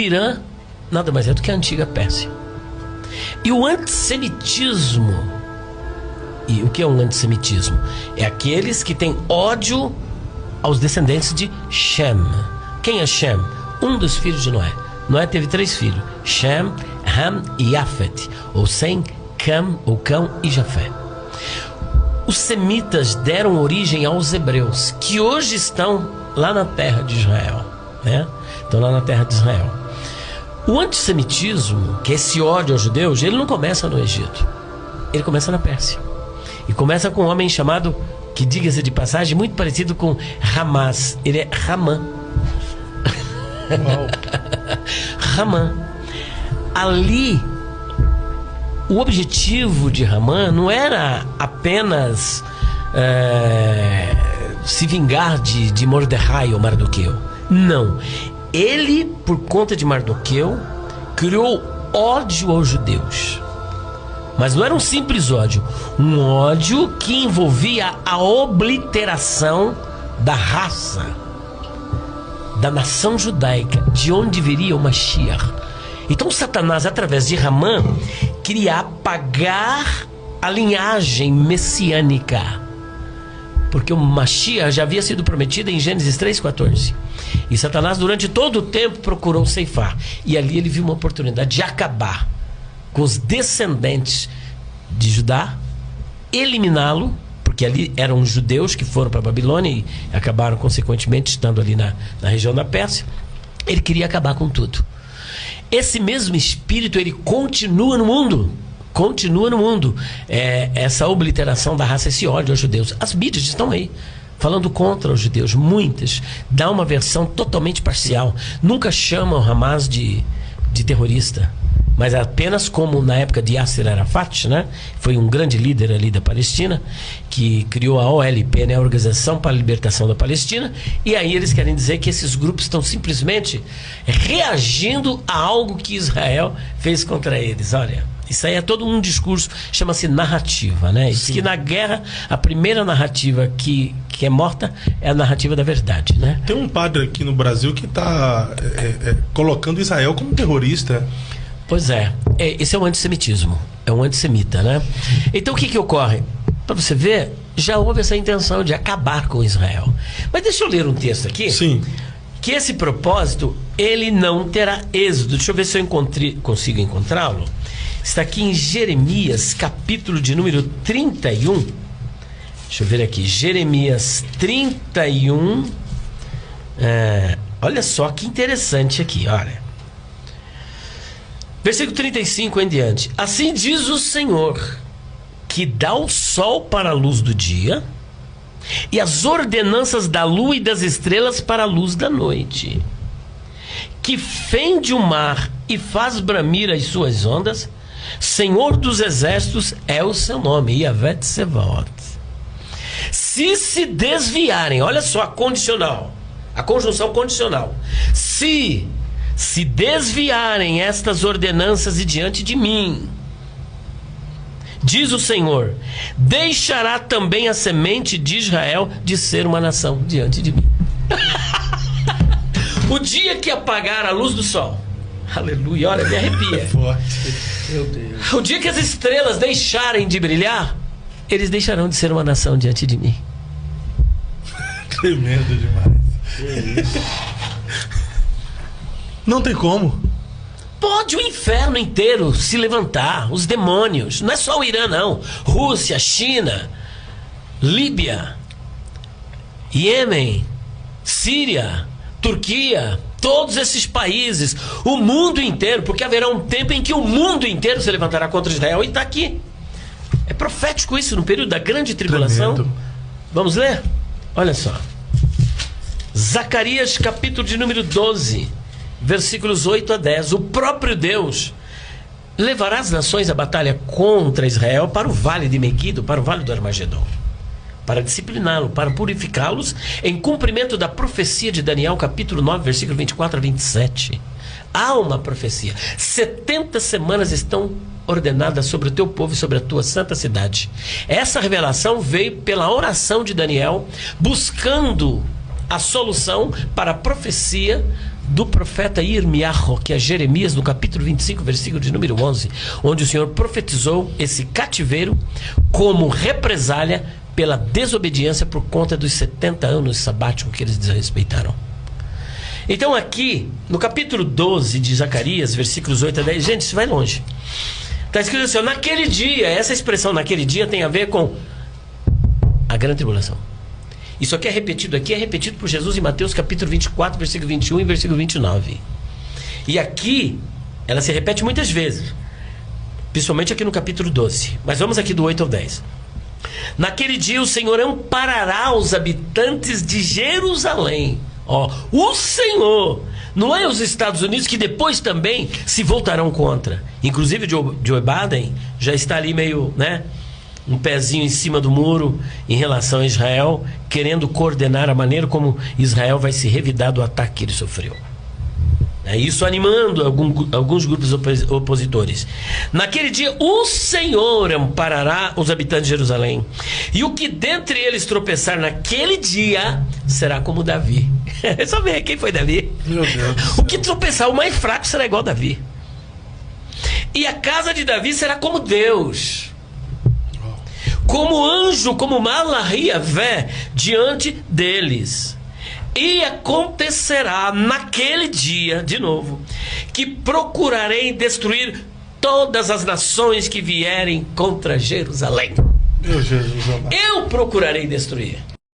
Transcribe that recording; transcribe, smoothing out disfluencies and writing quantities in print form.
Irã nada mais é do que a antiga Pérsia. E o antissemitismo, e o que é um antissemitismo? É aqueles que têm ódio aos descendentes de Shem. Quem é Shem? Um dos filhos de Noé. Noé teve 3 filhos: Shem, Ham e Yafet, ou Sem, Cam, ou Cão e Jafé. Os semitas deram origem aos hebreus, que hoje estão lá na terra de Israel, né? Estão lá na terra de Israel. O antissemitismo, que é esse ódio aos judeus, ele não começa no Egito, ele começa na Pérsia. E começa com um homem chamado, que diga-se de passagem, muito parecido com Hamas. Ele é Haman. Haman. Ali, o objetivo de Haman não era apenas se vingar de Mordecai ou Mardoqueu. Não. Ele, por conta de Mardoqueu, criou ódio aos judeus. Mas não era um simples ódio. Um ódio que envolvia a obliteração da raça, da nação judaica, de onde viria o Mashiach. Então Satanás, através de Haman, queria apagar a linhagem messiânica, porque o Mashiach já havia sido prometido em Gênesis 3,14. E Satanás durante todo o tempo procurou ceifar, e ali ele viu uma oportunidade de acabar com os descendentes de Judá, eliminá-lo, porque ali eram os judeus que foram para a Babilônia e acabaram consequentemente estando ali na região da Pérsia. Ele queria acabar com tudo. Esse mesmo espírito, ele continua no mundo. Essa obliteração da raça, esse ódio aos judeus. As mídias estão aí falando contra os judeus, muitas. Dá uma versão totalmente parcial. Nunca chamam o Hamas de terrorista, mas apenas como na época de Yasser Arafat, né? Foi um grande líder ali da Palestina, que criou a OLP, né? A Organização para a Libertação da Palestina. E aí eles querem dizer que esses grupos estão simplesmente reagindo a algo que Israel fez contra eles. Olha, isso aí é todo um discurso, chama-se narrativa, né? Diz que na guerra, a primeira narrativa que é morta é a narrativa da verdade, né? Tem um padre aqui no Brasil que está colocando Israel como terrorista. Pois é, esse é um antissemitismo, é um antissemita, né? Então o que ocorre? Para você ver, já houve essa intenção de acabar com Israel. Mas deixa eu ler um texto aqui. Sim. Que esse propósito, ele não terá êxito. Deixa eu ver se eu consigo encontrá-lo. Está aqui em Jeremias, capítulo de número 31. Deixa eu ver aqui, Jeremias 31. Olha só que interessante aqui, olha. Versículo 35 em diante. Assim diz o Senhor, que dá o sol para a luz do dia, e as ordenanças da lua e das estrelas para a luz da noite, que fende o mar e faz bramir as suas ondas. Senhor dos exércitos é o seu nome, Yahvé Tsevaot. Se desviarem, olha só a condicional, a conjunção condicional. Se desviarem estas ordenanças e diante de mim, diz o Senhor, deixará também a semente de Israel de ser uma nação diante de mim. O dia que apagar a luz do sol, aleluia, olha, me arrepia. Meu Deus. O dia que as estrelas deixarem de brilhar, eles deixarão de ser uma nação diante de mim. Tremendo demais. Que isso? Não tem como. Pode o inferno inteiro se levantar, os demônios. Não é só o Irã, não. Rússia, China, Líbia, Iêmen, Síria, Turquia, todos esses países, o mundo inteiro, porque haverá um tempo em que o mundo inteiro se levantará contra Israel, e está aqui. É profético isso, no período da grande tribulação. Tremendo. Vamos ler? Olha só. Zacarias, capítulo de número 12, versículos 8 a 10. O próprio Deus levará as nações à batalha contra Israel para o vale de Meguido, para o vale do Armagedon, para discipliná-lo, para purificá-los, em cumprimento da profecia de Daniel, capítulo 9, versículo 24 a 27. Há uma profecia. 70 semanas estão ordenadas sobre o teu povo e sobre a tua santa cidade. Essa revelação veio pela oração de Daniel, buscando a solução para a profecia do profeta Irmiarro, que é Jeremias, no capítulo 25, versículo de número 11, onde o Senhor profetizou esse cativeiro como represália pela desobediência por conta dos 70 anos sabáticos que eles desrespeitaram. Então aqui, no capítulo 12 de Zacarias, versículos 8 a 10, gente, isso vai longe. Está escrito assim, naquele dia, essa expressão naquele dia tem a ver com a grande tribulação. Isso aqui é repetido por Jesus em Mateus capítulo 24, versículo 21 e versículo 29. E aqui, ela se repete muitas vezes, principalmente aqui no capítulo 12. Mas vamos aqui do 8 ao 10. Naquele dia o Senhor amparará os habitantes de Jerusalém. Ó, o Senhor, não é os Estados Unidos que depois também se voltarão contra. Inclusive Joe Biden já está ali meio, né, um pezinho em cima do muro em relação a Israel, querendo coordenar a maneira como Israel vai se revidar do ataque que ele sofreu. É isso animando alguns grupos opositores. Naquele dia o Senhor amparará os habitantes de Jerusalém, e o que dentre eles tropeçar naquele dia será como Davi. Só ver quem foi Davi. Meu Deus do céu. O que tropeçar, o mais fraco, será igual a Davi. E a casa de Davi será como Deus, como anjo, como Malahiavé diante deles. E acontecerá naquele dia, de novo, que procurarei destruir todas as nações que vierem contra Jerusalém. Meu Jesus amado. Eu procurarei destruir.